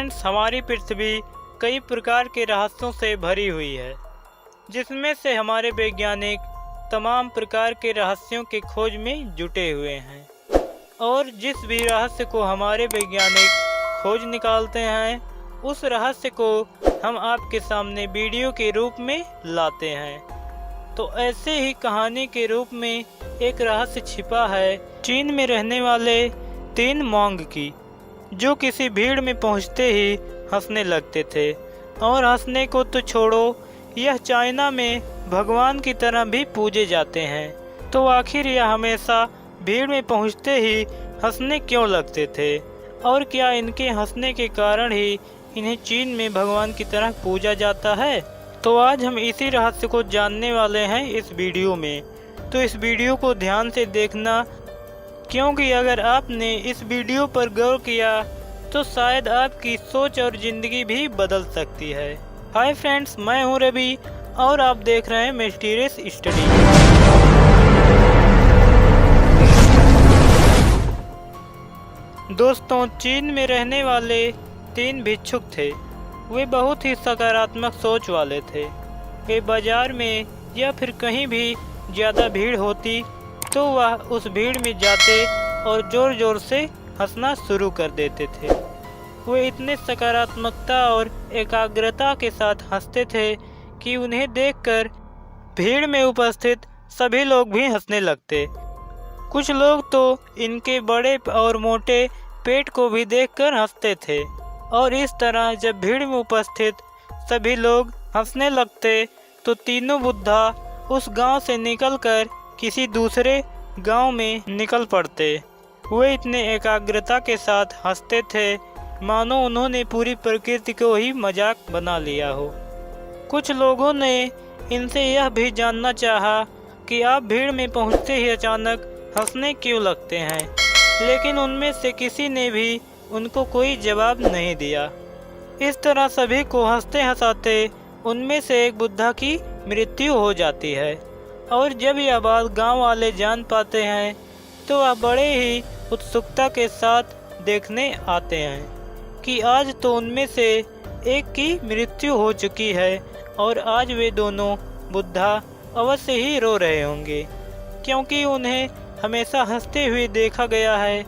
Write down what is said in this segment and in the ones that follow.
Friends, हमारी पृथ्वी कई प्रकार के रहस्यों से भरी हुई है, जिसमें से हमारे वैज्ञानिक तमाम प्रकार के रहस्यों की खोज में जुटे हुए हैं। और जिस भी रहस्य को हमारे वैज्ञानिक खोज निकालते हैं, उस रहस्य को हम आपके सामने वीडियो के रूप में लाते हैं। तो ऐसे ही कहानी के रूप में एक रहस्य छिपा है चीन में रहने वाले 3 मोंग की, जो किसी भीड़ में पहुंचते ही हंसने लगते थे। और हंसने को तो छोड़ो, यह चाइना में भगवान की तरह भी पूजे जाते हैं। तो आखिर यह हमेशा भीड़ में पहुंचते ही हंसने क्यों लगते थे, और क्या इनके हंसने के कारण ही इन्हें चीन में भगवान की तरह पूजा जाता है? तो आज हम इसी रहस्य को जानने वाले हैं इस वीडियो में। तो इस वीडियो को ध्यान से देखना, क्योंकि अगर आपने इस वीडियो पर गौर किया तो शायद आपकी सोच और ज़िंदगी भी बदल सकती है। हाय फ्रेंड्स, मैं हूं रवि और आप देख रहे हैं मिस्टीरियस स्टडी। दोस्तों, चीन में रहने वाले 3 भिक्षुक थे। वे बहुत ही सकारात्मक सोच वाले थे। वे बाजार में या फिर कहीं भी ज़्यादा भीड़ होती तो वह उस भीड़ में जाते और ज़ोर ज़ोर से हंसना शुरू कर देते थे। वे इतने सकारात्मकता और एकाग्रता के साथ हंसते थे कि उन्हें देखकर भीड़ में उपस्थित सभी लोग भी हंसने लगते। कुछ लोग तो इनके बड़े और मोटे पेट को भी देखकर हंसते थे। और इस तरह जब भीड़ में उपस्थित सभी लोग हंसने लगते तो तीनों बुद्धा उस गांव से निकलकर किसी दूसरे गांव में निकल पड़ते। वे इतने एकाग्रता के साथ हंसते थे मानो उन्होंने पूरी प्रकृति को ही मजाक बना लिया हो। कुछ लोगों ने इनसे यह भी जानना चाहा कि आप भीड़ में पहुंचते ही अचानक हंसने क्यों लगते हैं, लेकिन उनमें से किसी ने भी उनको कोई जवाब नहीं दिया। इस तरह सभी को हंसते हंसाते उनमें से एक बुद्धा की मृत्यु हो जाती है। और जब यह बात गांव वाले जान पाते हैं तो वह बड़े ही उत्सुकता के साथ देखने आते हैं कि आज तो उनमें से एक की मृत्यु हो चुकी है और आज वे दोनों बुद्धा अवश्य ही रो रहे होंगे, क्योंकि उन्हें हमेशा हंसते हुए देखा गया है।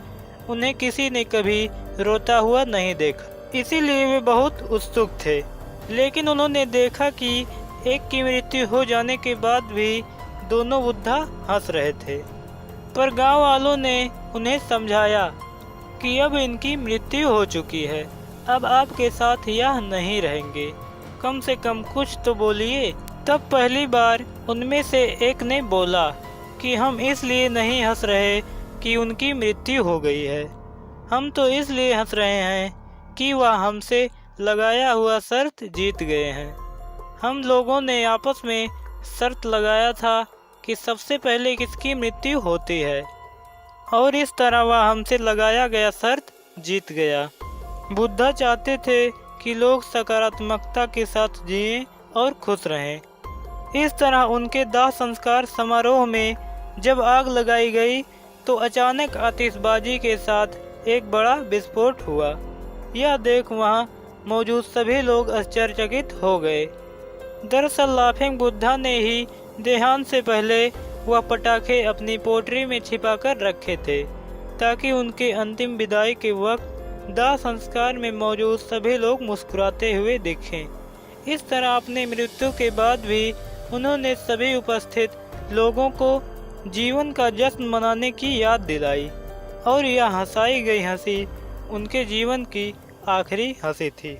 उन्हें किसी ने कभी रोता हुआ नहीं देखा, इसीलिए वे बहुत उत्सुक थे। लेकिन उन्होंने देखा कि एक की मृत्यु हो जाने के बाद भी दोनों बुद्धा हंस रहे थे। पर गांव वालों ने उन्हें समझाया कि अब इनकी मृत्यु हो चुकी है, अब आपके साथ यह नहीं रहेंगे, कम से कम कुछ तो बोलिए। तब पहली बार उनमें से एक ने बोला कि हम इसलिए नहीं हंस रहे कि उनकी मृत्यु हो गई है, हम तो इसलिए हंस रहे हैं कि वह हमसे लगाया हुआ शर्त जीत गए हैं। हम लोगों ने आपस में शर्त लगाया था कि सबसे पहले किसकी मृत्यु होती है, और इस तरह वह हमसे लगाया गया शर्त जीत गया। बुद्धा चाहते थे कि लोग सकारात्मकता के साथ जिएं और खुश रहें। इस तरह उनके दाह संस्कार समारोह में जब आग लगाई गई तो अचानक आतिशबाजी के साथ एक बड़ा विस्फोट हुआ। यह देख वहां मौजूद सभी लोग आश्चर्यचकित हो गए। दरअसल लाफिंग बुद्धा ने ही देहांत से पहले वह पटाखे अपनी पोटरी में छिपाकर रखे थे, ताकि उनके अंतिम विदाई के वक्त दाह संस्कार में मौजूद सभी लोग मुस्कुराते हुए दिखें। इस तरह अपनी मृत्यु के बाद भी उन्होंने सभी उपस्थित लोगों को जीवन का जश्न मनाने की याद दिलाई, और यह हंसाई गई हंसी उनके जीवन की आखिरी हंसी थी।